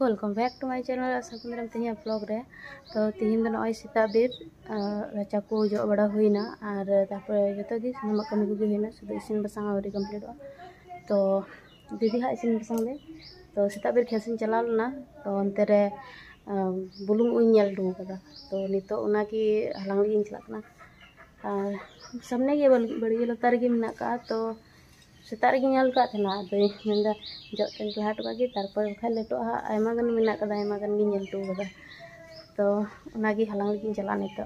को welcome back to my channel साकुंदरम तेज ब्लॉग रे। तो तीन दिन नॉय सीता बेर राचा को जो बड़ा हुईना और तापर जो गे सामान कमी को हुईना शुद्ध इसिन बसांग आवरी कम्प्लीट। तो दीदी हाँ इसिन बसांग दे तो सीता बेर खेसिन चला लेना तो अंते रे बुलुंग उन नेल दू कदा तो नितो उना की हलांग लगी चलाकना और सामने गे बड़ी लतार गे मेना का तो सेता रेगी नेल का थेना तो मेंदा जतेन लहा टका गे तारपर बखा लेटो हा आयमा गन मेना कदा आयमा गन गे नेल टू कदा तो उना गे हलांग लगी चला नितो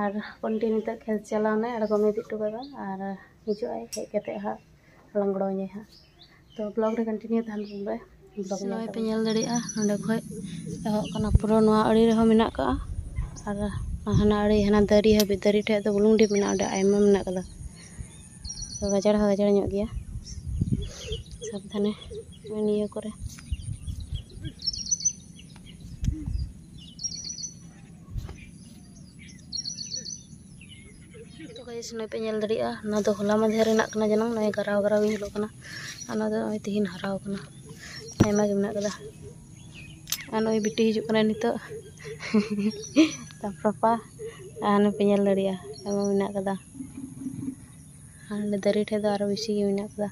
और पंटी नितो खेल चलावना अड़गमे इदी टू कदा और हिजो आय हेज कते हा हलांग गड़ोñe हा। तो ब्लॉग रे कंटिन्यू ताहन बुंबे ब्लॉग नय पे नेल दड़िया नोंडे खय एहो कना पुरो नोआ अड़ी रे हो मेना का और हाना अड़ी हाना दारी हाबि दारी ठे तो बुलुंग डी मेना अडे आयमा मेना कदा तो गाजर हा गाजर ñok गया साबधाने निया करे तो गाइस नय पे नेल दड़िया ना तो होला माधेर रेना कना जनम नय गराव गराव गे हिलो कना आना दो नय तिहिन हराव कना आयमा गे मेना कदा आ नय बिटी हिजु कना नितो ताप्रपा आने पे नेल दड़िया आयमा मेना कदा हाने दारी ठे दो आरो बेसी गे मेना कदा।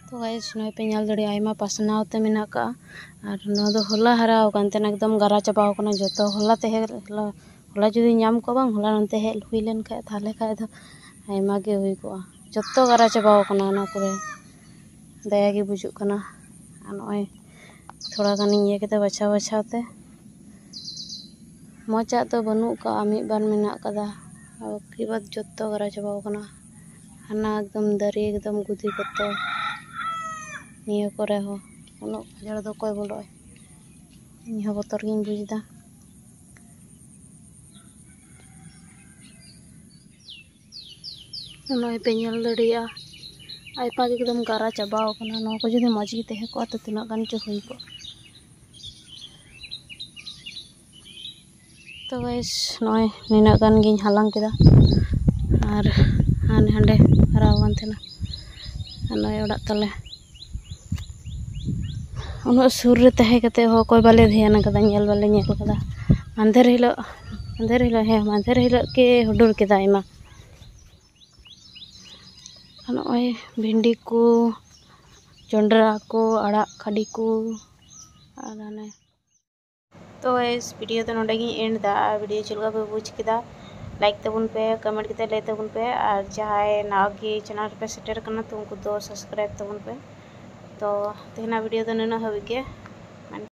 तो गाइस नय पे नेल दड़िया आयमा पासनाव ते मेना का और नो दो होला हराव कानते एकदम गरा चाबाव कना जतो होला ते होला जुदी नाम को बांग होला नंते हे हुई लेन खाय थाले खाय दो आयमा गे हुई को जतो गरा चाबाव कना ना करे दया गे बुजुक कना आ नय थोड़ा गानी ये केते बछाव बछाव ते मोचा तो बनु का मी बार मेना कदा और की बात जतो गरा चाबाव कना हाना एकदम दारी एकदम गुदी कतो निया करे हो उनो जड़ दो कोय बोलो इन हो बतर गिन बुझदा नय पे नेल दड़िया आयपा एकदम गारा चाबाव कना नो को जदि मज गे तहे को तो तिना गान चो हुई को। तो गाइस नय निना गान गिन हलांग केदा और हाने हांडे हराव गान थेना नय ओड़ा तले उन सुर रे तहे कते हो कोई बाले ध्यान कदा नेल बाले नेल कदा मांधेर हिलो हे मांधेर हिलो के हुडुर केदा आयमा नय भिंडी को जोंडरा को आड़ा खाड़ी को और हाने। तो इस वीडियो तो नोडे गी एंड दा वीडियो चलगा पे बुझ केदा लाइक तबुन पे कमेंट केते ले तबुन पे और जहाय नागी चैनल पे सेटर करना तो उनको दो सब्सक्राइब तबुन पे। तो तेना वीडियो तो नना हबी के